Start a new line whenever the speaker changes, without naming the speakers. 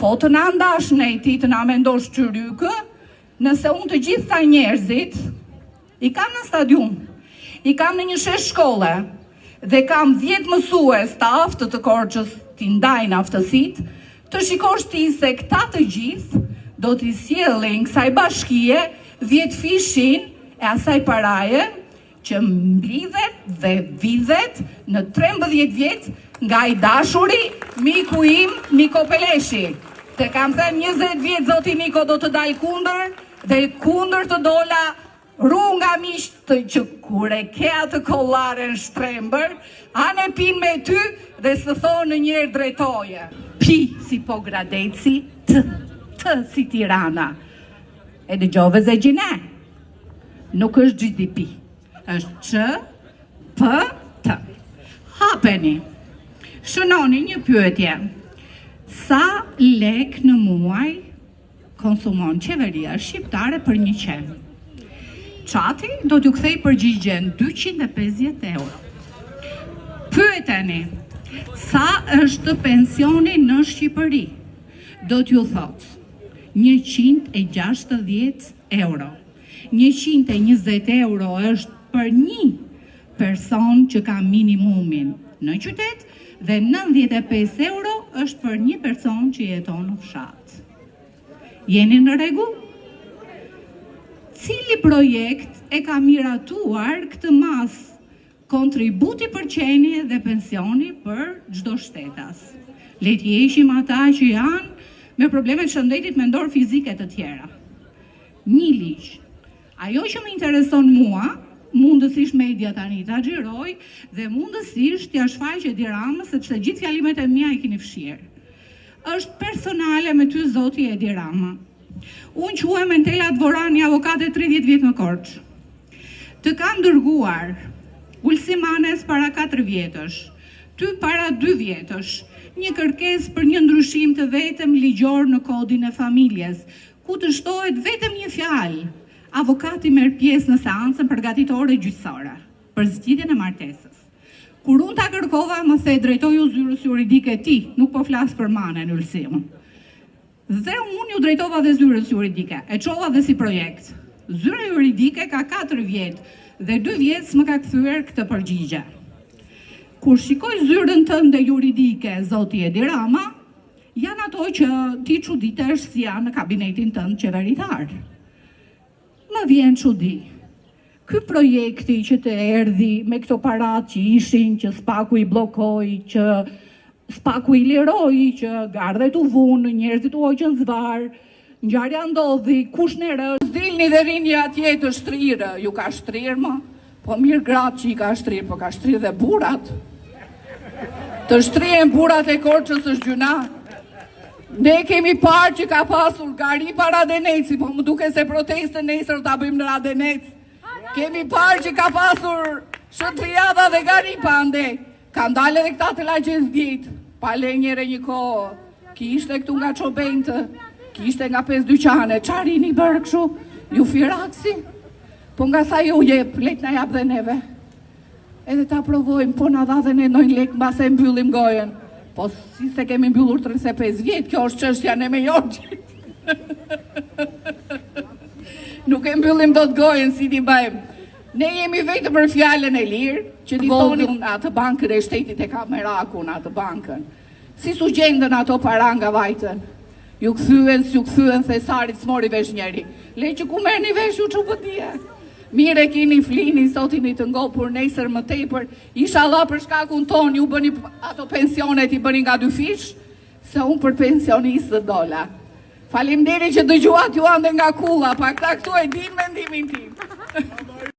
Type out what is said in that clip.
po të na ndash ne ti të na mendosh qyrykë, nëse unë të gjitha njerëzit i kam në stadium, i kam në një shesh shkolle, dhe kam 10 mësues të aftë të Korçës t'i ndajnë aftësit, të shikosh ti se këta të gjithë do t'i sjellin kësaj bashkie 10 fishin e asaj paraje që mblidhet dhe vidhet në 13 vjet nga i dashuri miku im Niko Peleshi. Te kam thënë 20 vjet zoti Niko do të dalë kundër dhe kundër të dola runga miqtë që kur e ke atë kollaren shtrembër, anë pin me ty dhe së thonë njerë drejtoje. Pi si Pogradeci, të si Tirana. E dëgjove Zegjine? Nuk është GDP, është Q, P, T. Hapeni, shënoni një pyetje. Sa lek në muaj konsumon qeveria shqiptare për një qen? Qati do t'ju kthej përgjigjen 250 euro. Pyeteni, sa është pensioni në Shqipëri? Do t'ju thot 160 euro. 120 euro është për një person që ka minimumin në qytet dhe 95 euro është për një person që jeton në fshat. Jeni në rregull? Cili projekt e ka miratuar këtë mas kontributi për qenie dhe pensioni për çdo shtetas? Le të jeshim ata që janë me problemet shëndetit mendor fizike të tjera. Një ligj. Ajo që më intereson mua, mundësisht media tani ta xhiroj dhe mundësisht t'ia shfaqe Ramës sepse gjithë fjalimet e mia i keni fshirë. Është personale me ty zoti Edi Rama. Unë quhem Entela Dvorani, avokate 30 vjet në Korçë. Të kam dërguar Ulsimanes para 4 vjetësh, ty para 2 vjetësh, një kërkesë për një ndryshim të vetëm ligjor në kodin e familjes, ku të shtohet vetëm një fjalë. Avokati merr pjesë në seancën përgatitore gjyqësore për zgjidhjen e martesës. Kur unë ta kërkova, më the drejtoju zyrës juridike ti, nuk po flas për manen Ulsim. Dhe unë ju drejtova dhe zyrës juridike, e çova dhe si projekt. Zyra juridike ka 4 vjet dhe 2 vjet më ka kthyer këtë përgjigje. Kur shikoj zyrën tënde juridike, zoti Edi Rama, janë ato që ti çuditesh si janë në kabinetin tënd qeveritar. Më vjen çudi. Ky projekti që të erdhi me këto parat që ishin, që spaku i bllokoi, që spaku i liroi, që gardhet u vunë, njerëzit u hoqën zvar, ngjarja ndodhi, kush në rë, dilni dhe rini atje të shtrirë, ju ka shtrirë më? Po mirë gratë që i ka shtrirë, po ka shtrirë dhe burat. Të shtrihen burat e Korçës është gjuna. Ne kemi parë që ka pasur gari para Radeneci, po më duke se proteste nesër ta bëjmë në Radenec. Kemi parë që ka pasur shëtriada dhe gari pande. Ka ndale dhe këta të lagjes djetë, pa lenjere një kohë, kishte këtu nga Çobentë, kishte nga 5 dyqane, qarini bërë këshu, ju firaksi, po nga sa ju jep, lek na jap dhe neve. Edhe ta provojmë, po na dha dhe ne nojnë lek, mbase mbyllim gojen. Po si se kemi mbyllur 35 vjetë, kjo është çështja ne me jorgjit. Nuk e mbyllim do të gojen, si t'i bëjmë. Ne jemi vetë për fjallën e lirë, që t'i thonin atë bankën e shtetit e ka merakun atë bankën. Si su gjendën ato para nga vajtën. Ju kthyen, si ju kthyen thesarit s'mori vesh njeri. Le që ku merrni vesh ju që pëtia. Mire kini flini, sotini të ngopur, nesër më tepër, inshallah për shkakun ton, ju bëni ato pensionet i bëni nga 2 fish, se unë për pensionistë dola. Faleminderit që dëgjuat ju ande nga kulla, pa këta këtu e din mendimin tim.